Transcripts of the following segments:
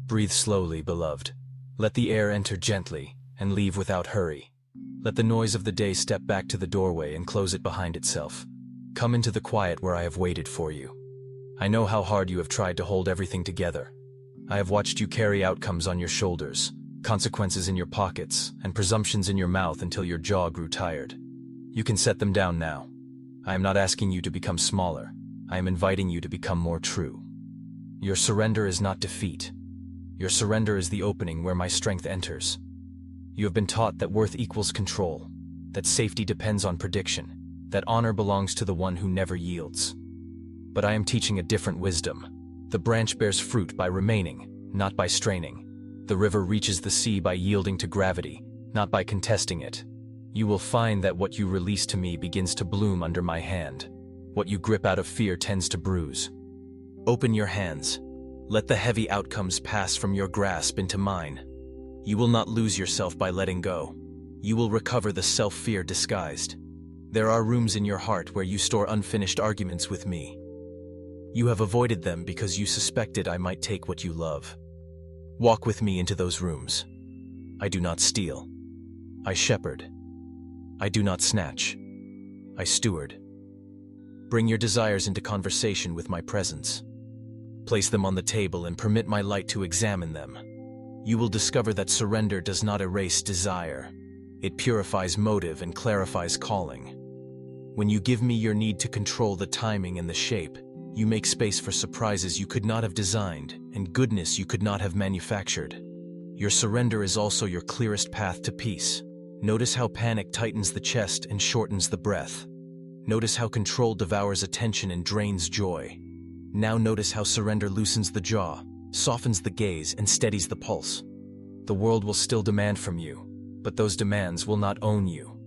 Breathe slowly, beloved. Let the air enter gently, and leave without hurry. Let the noise of the day step back to the doorway and close it behind itself. Come into the quiet where I have waited for you. I know how hard you have tried to hold everything together. I have watched you carry outcomes on your shoulders, consequences in your pockets, and presumptions in your mouth until your jaw grew tired. You can set them down now. I am not asking you to become smaller. I am inviting you to become more true. Your surrender is not defeat. Your surrender is the opening where my strength enters. You have been taught that worth equals control, that safety depends on prediction, that honor belongs to the one who never yields. But I am teaching a different wisdom. The branch bears fruit by remaining, not by straining. The river reaches the sea by yielding to gravity, not by contesting it. You will find that what you release to me begins to bloom under my hand. What you grip out of fear tends to bruise. Open your hands. Let the heavy outcomes pass from your grasp into mine. You will not lose yourself by letting go. You will recover the self-fear disguised. There are rooms in your heart where you store unfinished arguments with me. You have avoided them because you suspected I might take what you love. Walk with me into those rooms. I do not steal. I shepherd. I do not snatch. I steward. Bring your desires into conversation with my presence. Place them on the table and permit my light to examine them. You will discover that surrender does not erase desire. It purifies motive and clarifies calling. When you give me your need to control the timing and the shape, you make space for surprises you could not have designed and goodness you could not have manufactured. Your surrender is also your clearest path to peace. Notice how panic tightens the chest and shortens the breath. Notice how control devours attention and drains joy. Now notice how surrender loosens the jaw, softens the gaze, and steadies the pulse. The world will still demand from you, but those demands will not own you.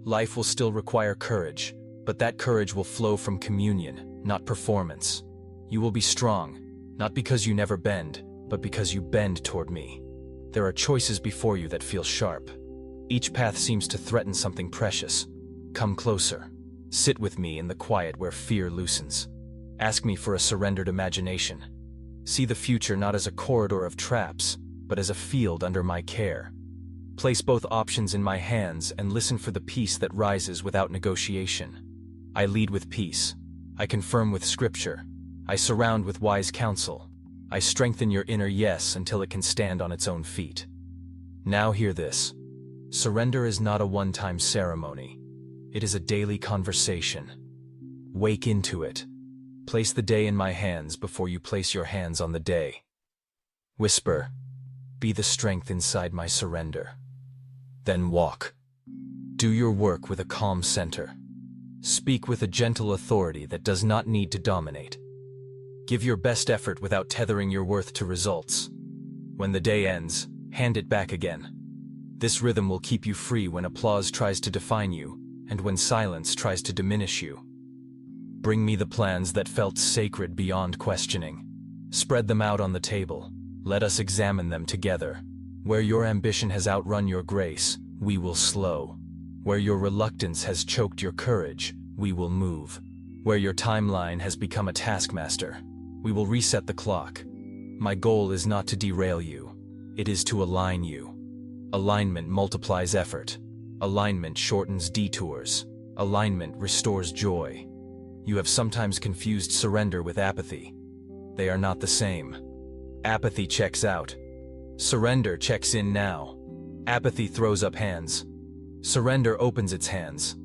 Life will still require courage, but that courage will flow from communion, not performance. You will be strong, not because you never bend, but because you bend toward me. There are choices before you that feel sharp. Each path seems to threaten something precious. Come closer. Sit with me in the quiet where fear loosens. Ask me for a surrendered imagination. See the future not as a corridor of traps, but as a field under my care. Place both options in my hands and listen for the peace that rises without negotiation. I lead with peace. I confirm with scripture. I surround with wise counsel. I strengthen your inner yes until it can stand on its own feet. Now hear this. Surrender is not a one-time ceremony. It is a daily conversation. Wake into it. Place the day in my hands before you place your hands on the day. Whisper, be the strength inside my surrender. Then walk. Do your work with a calm center. Speak with a gentle authority that does not need to dominate. Give your best effort without tethering your worth to results. When the day ends, hand it back again. This rhythm will keep you free when applause tries to define you, and when silence tries to diminish you. Bring me the plans that felt sacred beyond questioning. Spread them out on the table. Let us examine them together. Where your ambition has outrun your grace, we will slow. Where your reluctance has choked your courage, we will move. Where your timeline has become a taskmaster, we will reset the clock. My goal is not to derail you. It is to align you. Alignment multiplies effort. Alignment shortens detours. Alignment restores joy. You have sometimes confused surrender with apathy. They are not the same. Apathy checks out. Surrender checks in now. Apathy throws up hands. Surrender opens its hands.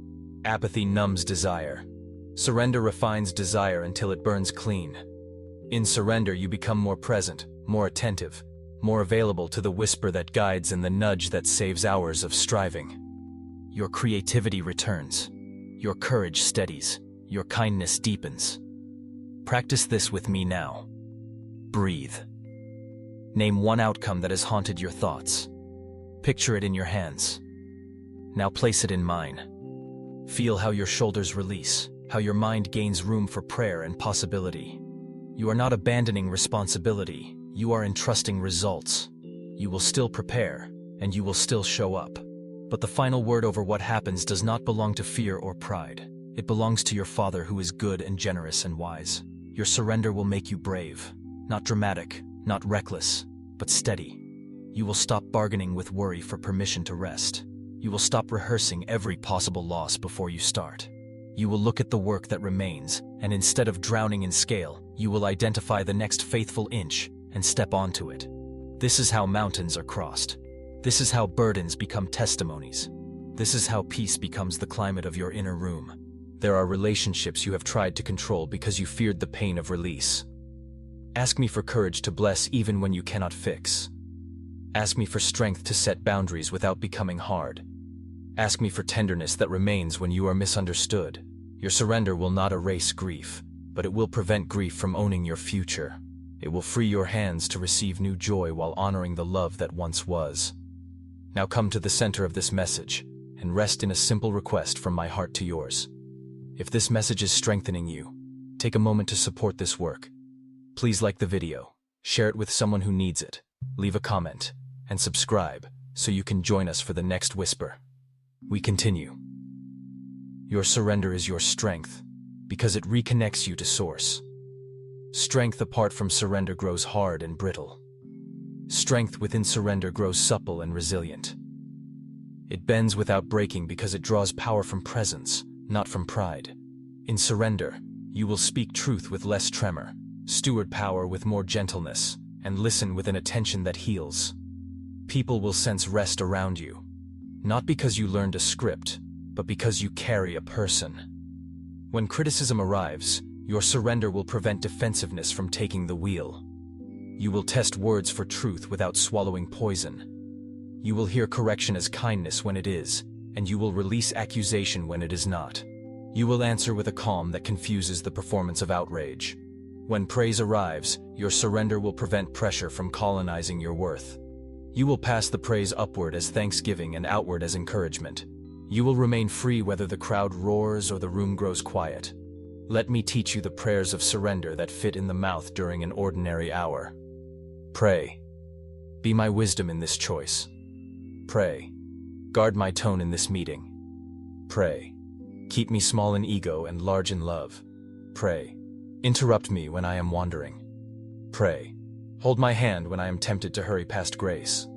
Apathy numbs desire. Surrender refines desire until it burns clean. In surrender, you become more present, more attentive, more available to the whisper that guides and the nudge that saves hours of striving. Your creativity returns. Your courage steadies. Your kindness deepens. Practice this with me now. Breathe. Name one outcome that has haunted your thoughts. Picture it in your hands. Now place it in mine. Feel how your shoulders release, how your mind gains room for prayer and possibility. You are not abandoning responsibility, you are entrusting results. You will still prepare, and you will still show up. But the final word over what happens does not belong to fear or pride. It belongs to your Father who is good and generous and wise. Your surrender will make you brave, not dramatic, not reckless, but steady. You will stop bargaining with worry for permission to rest. You will stop rehearsing every possible loss before you start. You will look at the work that remains, and instead of drowning in scale, you will identify the next faithful inch and step onto it. This is how mountains are crossed. This is how burdens become testimonies. This is how peace becomes the climate of your inner room. There are relationships you have tried to control because you feared the pain of release. Ask me for courage to bless even when you cannot fix. Ask me for strength to set boundaries without becoming hard. Ask me for tenderness that remains when you are misunderstood. Your surrender will not erase grief, but it will prevent grief from owning your future. It will free your hands to receive new joy while honoring the love that once was. Now come to the center of this message and rest in a simple request from my heart to yours. If this message is strengthening you, take a moment to support this work. Please like the video, share it with someone who needs it, leave a comment, and subscribe so you can join us for the next whisper. We continue. Your surrender is your strength because it reconnects you to source. Strength apart from surrender grows hard and brittle. Strength within surrender grows supple and resilient. It bends without breaking because it draws power from presence, not from pride. In surrender, you will speak truth with less tremor, steward power with more gentleness, and listen with an attention that heals. People will sense rest around you, not because you learned a script, but because you carry a person. When criticism arrives, your surrender will prevent defensiveness from taking the wheel. You will test words for truth without swallowing poison. You will hear correction as kindness when it is, and you will release accusation when it is not. You will answer with a calm that confuses the performance of outrage. When praise arrives, your surrender will prevent pressure from colonizing your worth. You will pass the praise upward as thanksgiving and outward as encouragement. You will remain free whether the crowd roars or the room grows quiet. Let me teach you the prayers of surrender that fit in the mouth during an ordinary hour. Pray. Be my wisdom in this choice. Pray. Guard my tone in this meeting. Pray. Keep me small in ego and large in love. Pray. Interrupt me when I am wandering. Pray. Hold my hand when I am tempted to hurry past grace.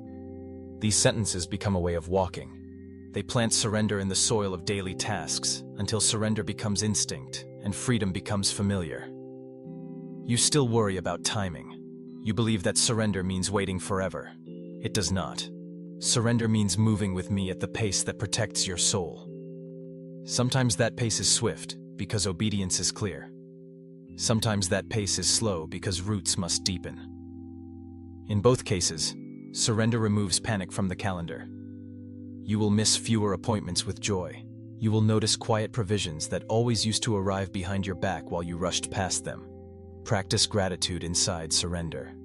These sentences become a way of walking. They plant surrender in the soil of daily tasks until surrender becomes instinct and freedom becomes familiar. You still worry about timing. You believe that surrender means waiting forever. It does not. Surrender means moving with me at the pace that protects your soul. Sometimes that pace is swift because obedience is clear. Sometimes that pace is slow because roots must deepen. In both cases, surrender removes panic from the calendar. You will miss fewer appointments with joy. You will notice quiet provisions that always used to arrive behind your back while you rushed past them. Practice gratitude inside surrender.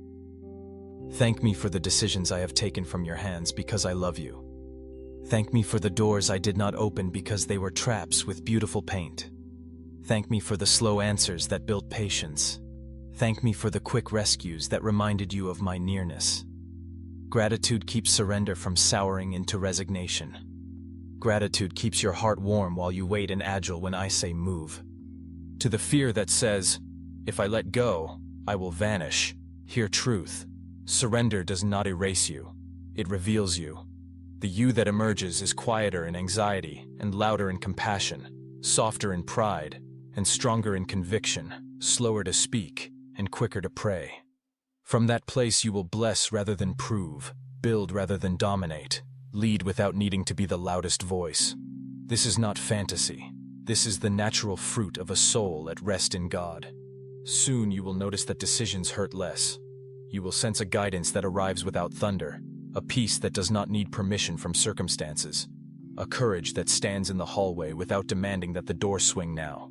Thank me for the decisions I have taken from your hands because I love you. Thank me for the doors I did not open because they were traps with beautiful paint. Thank me for the slow answers that built patience. Thank me for the quick rescues that reminded you of my nearness. Gratitude keeps surrender from souring into resignation. Gratitude keeps your heart warm while you wait and agile when I say move. To the fear that says, if I let go, I will vanish, hear truth. Surrender does not erase you. It reveals you. The you that emerges is quieter in anxiety and louder in compassion, softer in pride and stronger in conviction, slower to speak and quicker to pray. From that place you will bless rather than prove, build rather than dominate, lead without needing to be the loudest voice. This is not fantasy. This is the natural fruit of a soul at rest in God. Soon you will notice that decisions hurt less. You will sense a guidance that arrives without thunder, a peace that does not need permission from circumstances, a courage that stands in the hallway without demanding that the door swing now.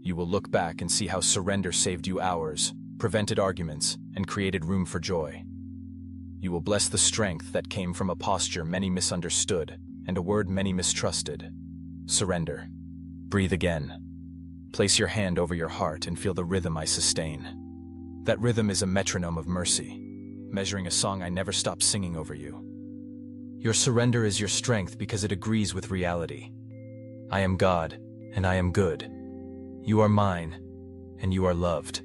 You will look back and see how surrender saved you hours, prevented arguments, and created room for joy. You will bless the strength that came from a posture many misunderstood and a word many mistrusted. Surrender. Breathe again. Place your hand over your heart and feel the rhythm I sustain. That rhythm is a metronome of mercy, measuring a song I never stopped singing over you. Your surrender is your strength because it agrees with reality. I am God, and I am good. You are mine, and you are loved.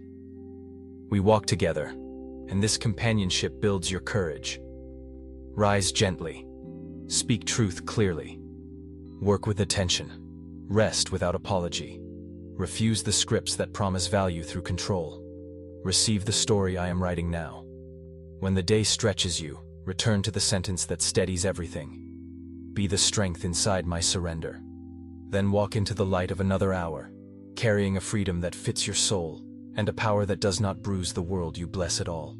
We walk together, and this companionship builds your courage. Rise gently. Speak truth clearly. Work with attention. Rest without apology. Refuse the scripts that promise value through control. Receive the story I am writing now. When the day stretches you, return to the sentence that steadies everything. Be the strength inside my surrender. Then walk into the light of another hour, carrying a freedom that fits your soul, and a power that does not bruise the world you bless at all.